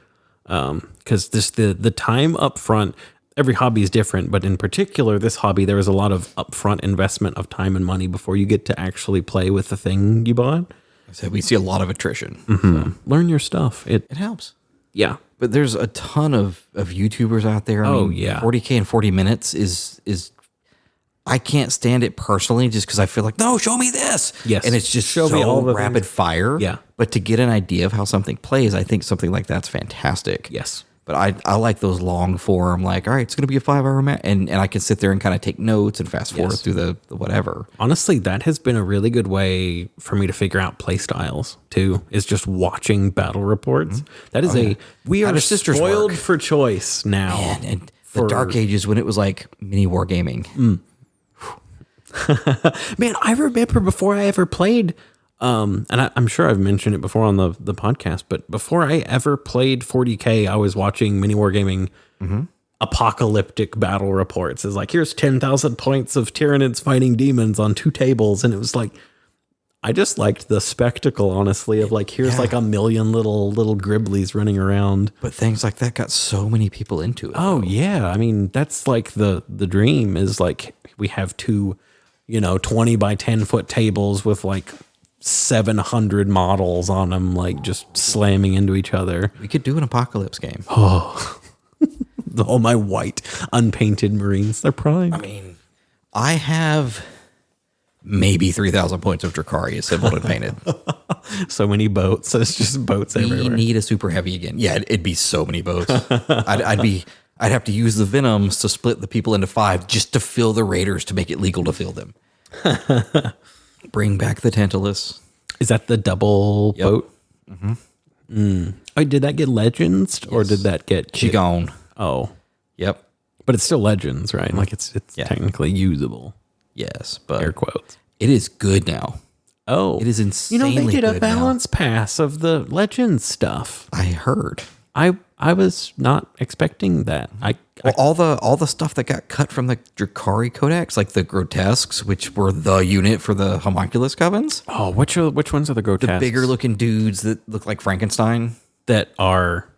Because the time up front, every hobby is different, but in particular, this hobby, there is a lot of upfront investment of time and money before you get to actually play with the thing you bought. So we see a lot of attrition. So learn your stuff. It helps. Yeah. But there's a ton of YouTubers out there. I mean, 40K in 40 minutes is I can't stand it personally just because I feel like, no, show me this. Yes. And it's just Show me all the rapid fire. Yeah. But to get an idea of how something plays, I think something like that's fantastic. Yes. But I like those long form, like, all right, it's going to be a 5-hour match. And I can sit there and kind of take notes and fast forward through the whatever. Honestly, that has been a really good way for me to figure out play styles too, is just watching battle reports. That is we are spoiled for choice now. Man, and the Dark Ages when it was like mini wargaming. Man, I remember before I ever played, and I'm sure I've mentioned it before on the podcast, but before I ever played 40K, I was watching mini wargaming apocalyptic battle reports. It's like, here's 10,000 points of Tyranids fighting demons on 2 tables. And it was like, I just liked the spectacle, honestly, of like, here's like a million little griblies running around. But things like that got so many people into it. Oh, yeah. I mean, that's like the dream is like, we have 2, 20 by 10 foot tables with like 700 models on them, like just slamming into each other. We could do an apocalypse game. Oh, all my white unpainted Marines, they're prime. I mean, I have maybe 3,000 points of Drukhari assembled and painted. So many boats. It's just boats everywhere. We need a super heavy again. Yeah, it'd be so many boats. I'd have to use the Venoms to split the people into 5 just to fill the raiders to make it legal to fill them. Bring back the Tantalus. Is that the double boat? Oh, did that get Legends or did that get She gone. Oh, Yep. but it's still Legends, right? Like it's technically usable. Yes, but Air quotes. it is good now. Oh, It is insanely they did a good now. balance pass of the Legends stuff. I heard. I was not expecting that. Well, all the stuff that got cut from the Drukhari Codex, like the grotesques, which were the unit for the homunculus covens. Oh, which ones are the grotesques? The bigger looking dudes that look like Frankenstein. That are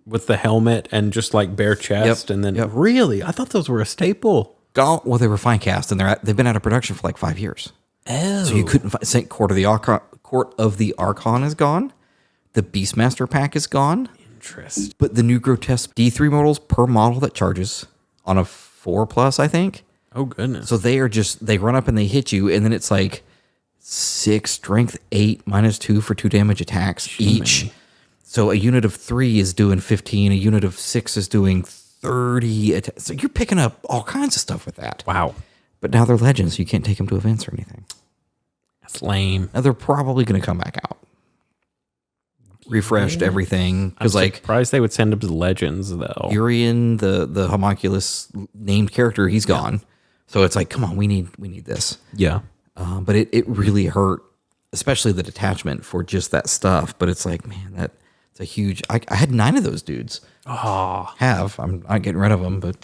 with the helmet and just like bare chest, and then really, I thought those were a staple. Well, they were fine cast, and they've been out of production for like 5 years. Oh, So you couldn't find Saint Court of the Archon is gone. The Beastmaster pack is gone. interest. But the new grotesque D3 models per model that charges on a 4+, I think. Oh goodness. So they run up and they hit you, and then it's like 6 strength, 8 -2 for 2 damage attacks each. So a unit of 3 is doing 15. A unit of 6 is doing 30. So you're picking up all kinds of stuff with that. Wow. But now they're legends, so you can't take them to events or anything. That's lame. Now they're probably going to come back out. Refreshed everything. Because like surprised they would send up to the legends though. Urian, the homunculus named character, he's gone. So it's like, come on, we need this. Yeah. But it really hurt, especially the detachment for just that stuff. But it's like, man, that's a huge. I had 9 of those dudes. Oh. I'm not getting rid of them, but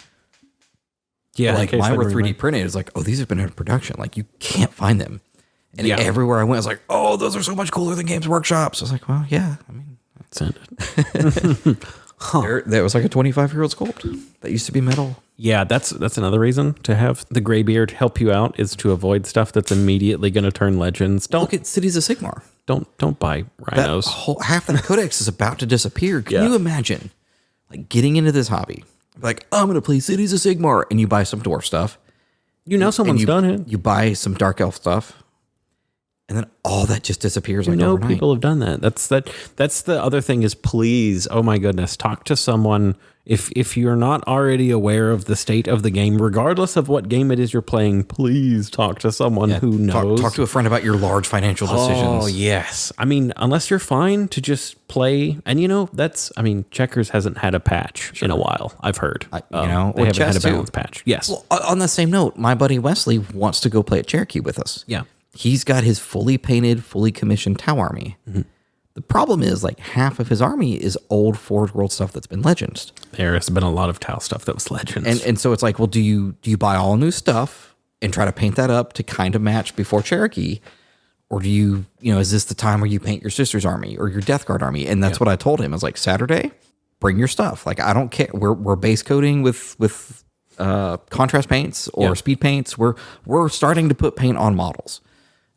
Yeah. like mine were 3D printed. It's like, oh, these have been out of production. Like you can't find them. And everywhere I went, I was like, oh, those are so much cooler than Games Workshop. So I was like, well, yeah. I mean, Send it. that was like a 25-year-old sculpt that used to be metal. Yeah, that's another reason to have the Greybeard help you out is to avoid stuff that's immediately going to turn legends. Look at Cities of Sigmar. Don't buy rhinos. Half that codex is about to disappear. Can you imagine, like getting into this hobby? Like, I'm going to play Cities of Sigmar, and you buy some dwarf stuff. You know someone's done it. You buy some dark elf stuff, and then all that just disappears. Like overnight. People have done that. That's the other thing is please, oh my goodness, talk to someone. If you're not already aware of the state of the game, regardless of what game it is you're playing, please talk to someone who knows. Talk to a friend about your large financial decisions. Oh, yes. I mean, unless you're fine to just play. And, Checkers hasn't had a patch in a while, I've heard. They haven't had a balance patch. Yes. Well, on the same note, my buddy Wesley wants to go play at Cherokee with us. Yeah. He's got his fully painted, fully commissioned Tau army. The problem is like half of his army is old Forge World stuff that's been Legends. There has been a lot of Tau stuff that was Legends. And so it's like, well, do you buy all new stuff and try to paint that up to kind of match before Cherokee? Or do you is this the time where you paint your sister's army or your Death Guard army? And that's what I told him. I was like, Saturday, bring your stuff. Like, I don't care. We're base coating with contrast paints or speed paints. We're starting to put paint on models.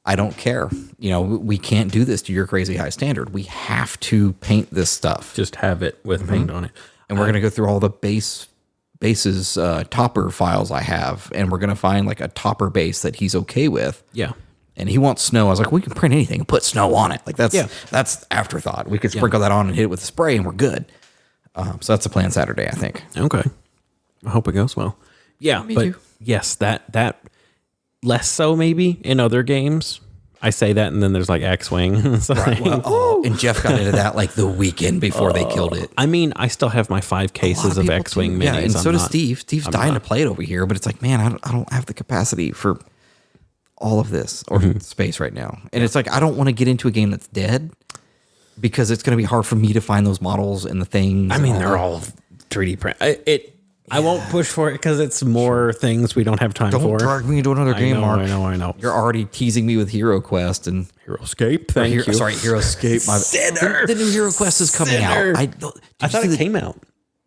I don't care. We can't do this to your crazy high standard. We have to paint this stuff. Just have it with paint on it. And we're going to go through all the bases topper files I have, and we're going to find like a topper base that he's okay with. Yeah. And he wants snow. I was like, we can print anything and put snow on it. Like that's afterthought. We could sprinkle that on and hit it with a spray and we're good. So that's the plan Saturday, I think. Okay. I hope it goes well. Yeah. Me but too. yes, that less so maybe in other games. I say that and then there's like X-Wing. And Jeff got into that like the weekend before they killed it. I mean, I still have my 5 cases of X-Wing minis. Yeah, and so does Steve. Steve's dying to play it over here, but it's like, man, I don't have the capacity for all of this or space right now. And it's like, I don't want to get into a game that's dead because it's going to be hard for me to find those models and the things. I mean, they're all 3D print. I won't push for it because it's more things we don't have time for. Don't drag me into another game, Mark. I know. You're already teasing me with Hero Quest and HeroScape. Thank you. Sorry, HeroScape. Sinner. The new Hero Quest is coming out. I thought it came out.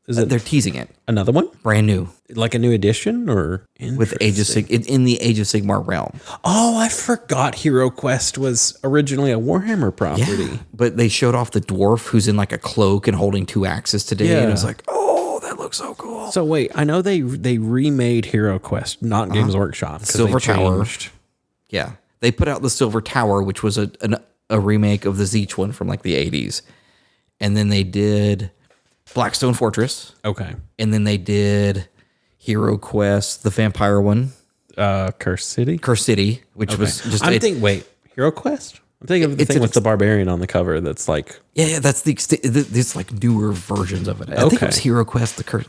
Is it they're teasing it. Another one? Brand new. Like a new edition or with Age of in the Age of Sigmar realm. Oh, I forgot Hero Quest was originally a Warhammer property. Yeah, but they showed off the dwarf who's in like a cloak and holding 2 axes today. Yeah. And it was like, oh, that looks so cool. So wait, I know they remade Hero Quest, not Games Workshop. Silver Tower. Yeah. They put out the Silver Tower, which was a remake of the Zeech one from like the 80s. And then they did Blackstone Fortress. Okay. And then they did Hero Quest, the vampire one. Curse City, which was just. Wait, Hero Quest? I'm thinking of the thing with the barbarian on the cover that's like. Yeah, that's it's like newer versions of it. I think it was Hero Quest, the Curse.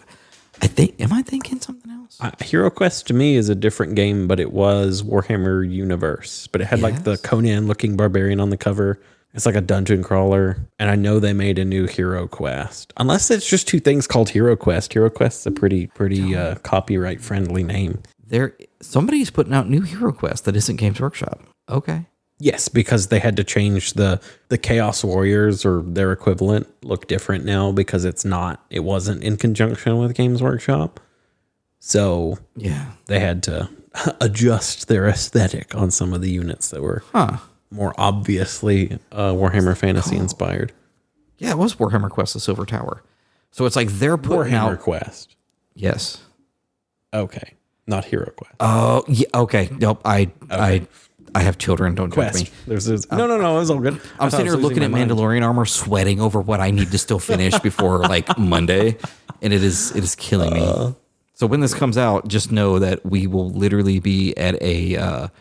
Am I thinking something else? Hero Quest to me is a different game, but it was Warhammer Universe. But it had like the Conan looking barbarian on the cover. It's like a dungeon crawler, and I know they made a new Hero Quest. Unless it's just 2 things called Hero Quest. Hero Quest's a pretty copyright friendly name. Somebody's putting out new Hero Quest that isn't Games Workshop. Okay. Yes, because they had to change the Chaos Warriors or their equivalent look different now because it wasn't in conjunction with Games Workshop. So yeah, they had to adjust their aesthetic on some of the units that were more obviously Warhammer Fantasy inspired. Yeah, it was Warhammer Quest: The Silver Tower. So it's like they're putting Warhammer Quest. Yes. Okay. Not Hero Quest. Oh, yeah. Okay. Nope. I have children. Don't judge me. No. It was all good. I'm sitting here looking at Mandalorian armor, sweating over what I need to still finish before like Monday, and it is killing me. So when this comes out, just know that we will literally be at a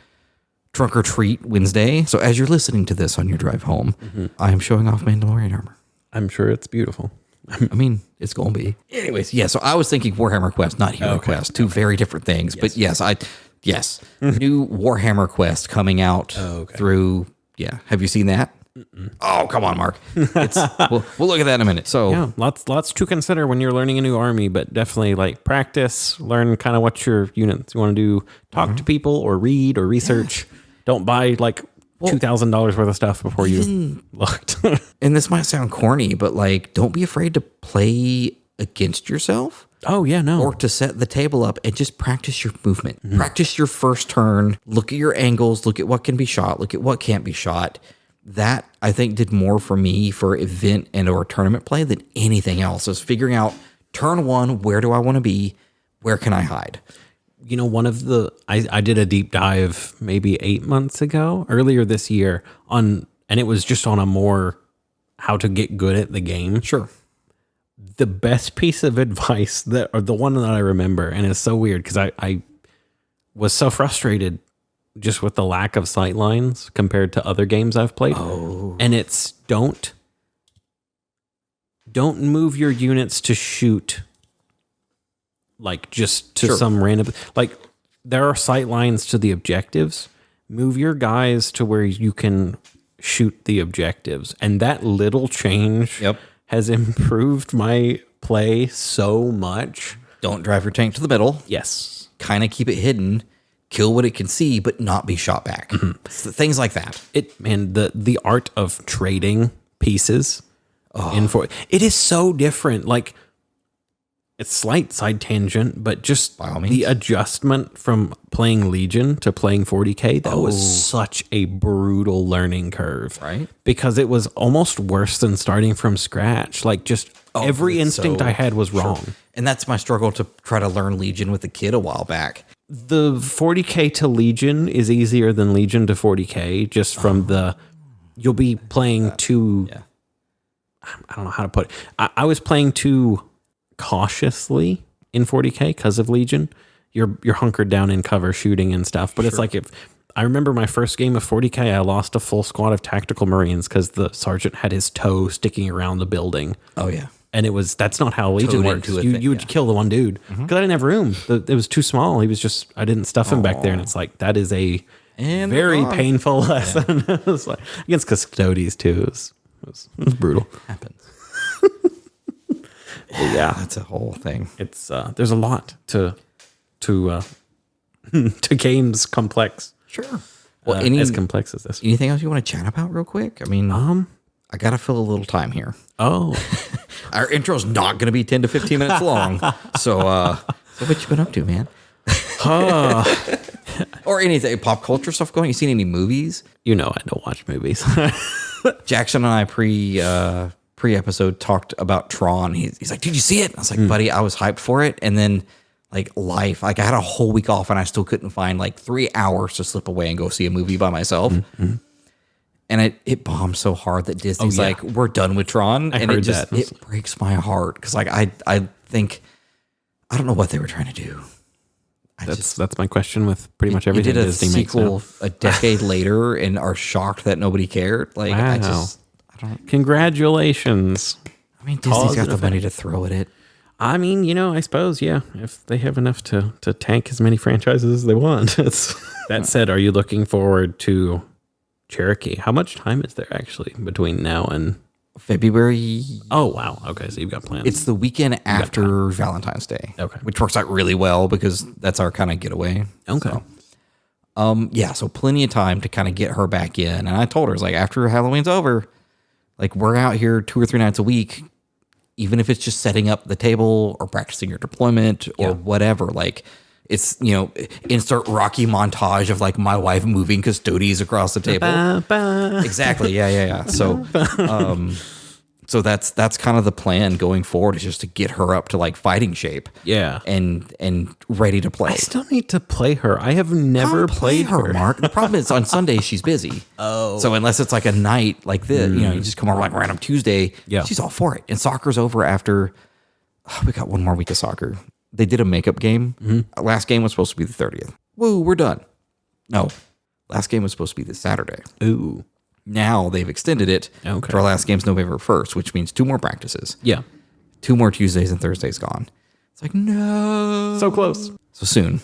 trunk or treat Wednesday. So as you're listening to this on your drive home, I am showing off Mandalorian armor. I'm sure it's beautiful. I mean, it's going to be. Anyways, yeah, so I was thinking Warhammer Quest, not Hero Quest. 2 very different things. But yes, new Warhammer Quest coming out through, have you seen that? Oh, come on, Mark. We'll look at that in a minute. So yeah, lots to consider when you're learning a new army, but definitely like practice, learn kind of what your units you want to do, talk to people or read or research. Don't buy like $2,000 worth of stuff before you looked. And this might sound corny, but like, don't be afraid to play against yourself. Oh, yeah, no. Or to set the table up and just practice your movement. Practice your first turn. Look at your angles. Look at what can be shot. Look at what can't be shot. That, I think, did more for me for event and or tournament play than anything else. Is figuring out turn 1, where do I want to be? Where can I hide? You know, I did a deep dive maybe 8 months ago, earlier this year, and it was just on a more how to get good at the game. Sure. The best piece of advice or the one that I remember, and it's so weird because I was so frustrated just with the lack of sight lines compared to other games I've played. Oh. And it's don't move your units to shoot like just to some random, like there are sight lines to the objectives. move your guys to where you can shoot the objectives. And that little change has improved my play so much. Don't drive your tank to the middle. Yes. Kind of keep it hidden. Kill what it can see, but not be shot back. So things like that. And the art of trading pieces it is so different. Like, it's slight side tangent, but just the adjustment from playing Legion to playing 40K, that was such a brutal learning curve. Right. Because it was almost worse than starting from scratch. Like, just every instinct I had was wrong. And that's my struggle to try to learn Legion with a kid a while back. The 40K to Legion is easier than Legion to 40K, just from you'll be playing too, I don't know how to put it. I was playing too cautiously in 40K because of Legion. You're hunkered down in cover shooting and stuff. But it's like, if I remember my first game of 40K, I lost a full squad of tactical Marines because the sergeant had his toe sticking around the building. Oh, yeah. And that's not how Legion works. You would kill the one dude because I didn't have room. It was too small. He was just, I didn't stuff him back there. And it's like, that is a very painful lesson. It was like, against custodies too. It was brutal. Happens. Yeah, that's a whole thing. It's there's a lot to games complex. Sure. Well, as complex as this. Anything else you want to chat about real quick? I mean, I gotta fill a little time here. Oh, our intro's not gonna be 10 to 15 minutes long. So what you been up to, man? Or anything pop culture stuff going? You seen any movies? You know, I don't watch movies. Jackson and I pre-episode talked about Tron. He's like, "Did you see it?" I was like, "Buddy, I was hyped for it." And then I had a whole week off and I still couldn't find 3 hours to slip away and go see a movie by myself. Mm-hmm. And it bombed so hard that Disney's like, "We're done with Tron." And it breaks my heart because I think, I don't know what they were trying to do. That's my question with pretty much everything Disney Disney makes now. Sequel a decade later and are shocked that nobody cared. Like, wow. I don't. Congratulations. I mean, Disney's got the money to throw at it. I mean, I suppose, if they have enough to tank as many franchises as they want. That said, are you looking forward to Cherokee? How much time is there actually between now and February? Oh, wow. Okay, so you've got plans. It's the weekend after Valentine's Day. Okay. Which works out really well because that's our kind of getaway. Okay. So plenty of time to kind of get her back in. And I told her, it's like, after Halloween's over, we're out here 2 or 3 nights a week, even if it's just setting up the table or practicing your deployment or whatever. It's, insert Rocky montage of my wife moving custodies across the table. Exactly. Yeah. So that's kind of the plan going forward, is just to get her up to fighting shape. Yeah. And ready to play. I still need to play her. I have never played her, Mark. The problem is on Sundays she's busy. Oh. So unless it's a night like this, you just come over random Tuesday, she's all for it. And soccer's over after we got one more week of soccer. They did a makeup game. Mm-hmm. Last game was supposed to be the 30th. Woo, we're done. No. Last game was supposed to be this Saturday. Ooh. Now they've extended it to our last game's November 1st, which means 2 more practices. Yeah. 2 more Tuesdays and Thursdays gone. It's no. So close. So soon.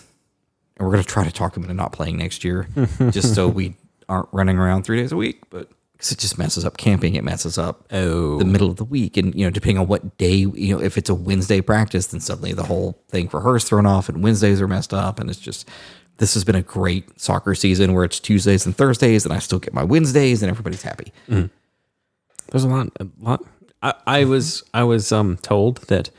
And we're going to try to talk them into not playing next year, just so we aren't running around 3 days a week. But because it just messes up camping, it messes up the middle of the week. And, depending on what day, if it's a Wednesday practice, then suddenly the whole thing for her is thrown off and Wednesdays are messed up. And it's just, this has been a great soccer season where it's Tuesdays and Thursdays and I still get my Wednesdays and everybody's happy. Mm. There's a lot. I was told that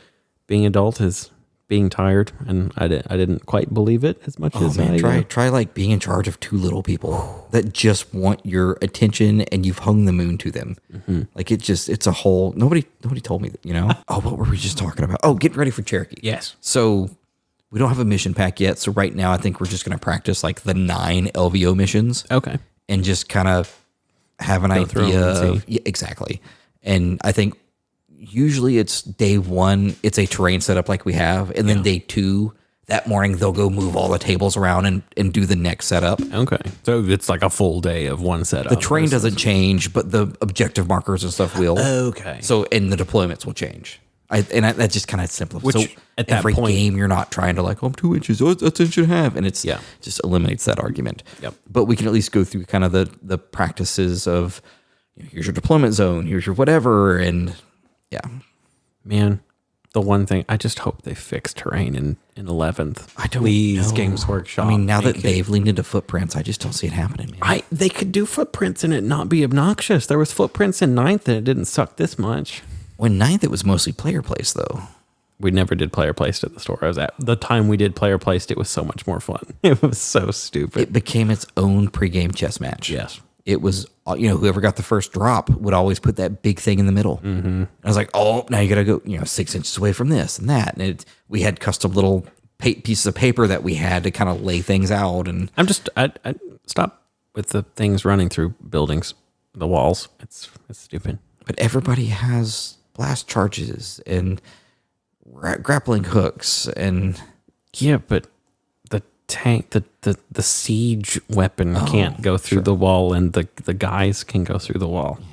being adult is being tired, and I didn't quite believe it as much as I try being in charge of 2 little people that just want your attention and you've hung the moon to them. Mm-hmm. It's a whole, nobody told me that, what were we just talking about? Oh, getting ready for Cherokee. Yes. So we don't have a mission pack yet. So right now I think we're just going to practice the 9 LVO missions. Okay. And just kind of have an idea of, exactly. And I think usually it's day 1, it's a terrain setup like we have. And then day 2, that morning, they'll go move all the tables around and do the next setup. Okay. So it's a full day of one setup. The terrain doesn't change, but the objective markers and stuff will. Okay. So, and the deployments will change. That just kind of simplifies. Which, So at that every point- game, you're not trying to like, oh, I'm 2 inches. Oh, that's an inch and a half. And it's Yeah. just eliminates that argument. Yep. But we can at least go through kind of the practices of, here's your deployment zone, here's your whatever. And yeah. Man, the one thing, I just hope they fix terrain in 11th. I don't Please, know. Games Workshop. I mean, now that make it- they've leaned into footprints, I just don't see it happening, man. they could do footprints and it not be obnoxious. There was footprints in 9th and it didn't suck this much. When 9th, it was mostly player place, though. We never did player placed at the store I was at. The time we did player placed, it was so much more fun. It was so stupid. It became its own pregame chess match. Yes. It was, whoever got the first drop would always put that big thing in the middle. Mm-hmm. And I was like, oh, now you got to go, 6 inches away from this and that. And we had custom little pieces of paper that we had to kind of lay things out. And I stop with the things running through buildings, the walls. It's stupid. But everybody has blast charges and grappling hooks and Yeah, but the tank, the siege weapon can't go through the wall, and the guys can go through the wall. Yeah.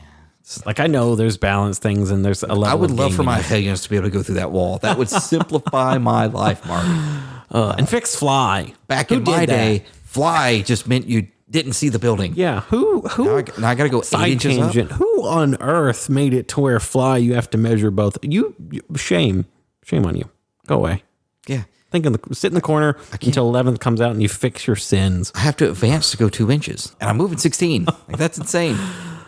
Like, I know there's balance things and there's a level. I would of love for my gaminess. Hellions to be able to go through that wall. That would simplify my life, Mark. And fix fly. Back Who in my did that? day, fly just meant you didn't see the building. Yeah, who Now I got to go 8 side inches up. tangent. Who on earth made it to where fly you have to measure both? Shame on you. Go away. Yeah. Sit in the corner until 11th comes out and you fix your sins. I have to advance to go 2 inches, and I'm moving 16. Like, that's insane.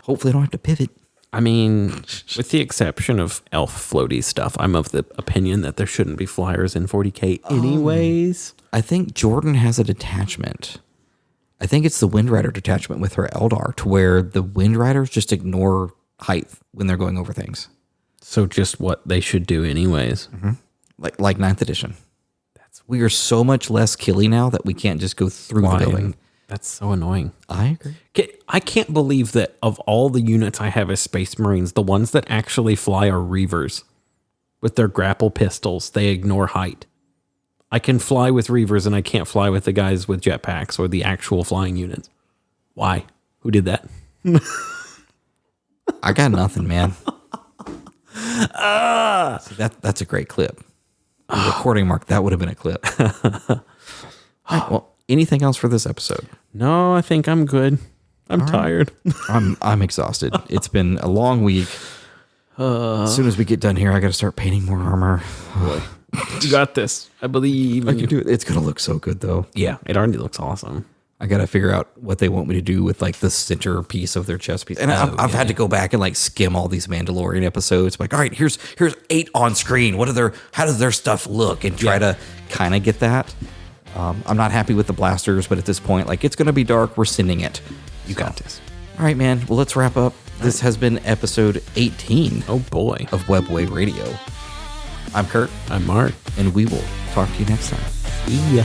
Hopefully, I don't have to pivot. I mean, with the exception of elf floaty stuff, I'm of the opinion that there shouldn't be flyers in 40K anyways. I think Jordan has a detachment. I think it's the Wind Rider detachment with her Eldar, to where the Wind Riders just ignore height when they're going over things. So just what they should do anyways. Like 9th edition. We are so much less killy now that we can't just go through the building. That's so annoying. I agree. I can't believe that of all the units I have as Space Marines, the ones that actually fly are Reavers. With their grapple pistols, they ignore height. I can fly with Reavers and I can't fly with the guys with jetpacks or the actual flying units. Why? Who did that? I got nothing, man. See, that's a great clip. The recording, Mark, that would have been a clip. All right, well, anything else for this episode? No, I think I'm good. I'm tired. I'm exhausted. It's been a long week. As soon as we get done here, I got to start painting more armor. You got this. I believe I in can you. do it. It's gonna look so good, though. Yeah, it already looks awesome. I got to figure out what they want me to do with like the center piece of their chest piece. And I've had to go back and like skim all these Mandalorian episodes. Like, all right, here's 8 on screen. How does their stuff look? And try to kind of get that. I'm not happy with the blasters, but at this point, like, it's going to be dark. We're sending it. You got this. All right, man. Well, let's wrap up. This has been episode 18 Oh boy. of Webway Radio. I'm Kurt, I'm Mark. and we will talk to you next time. See ya.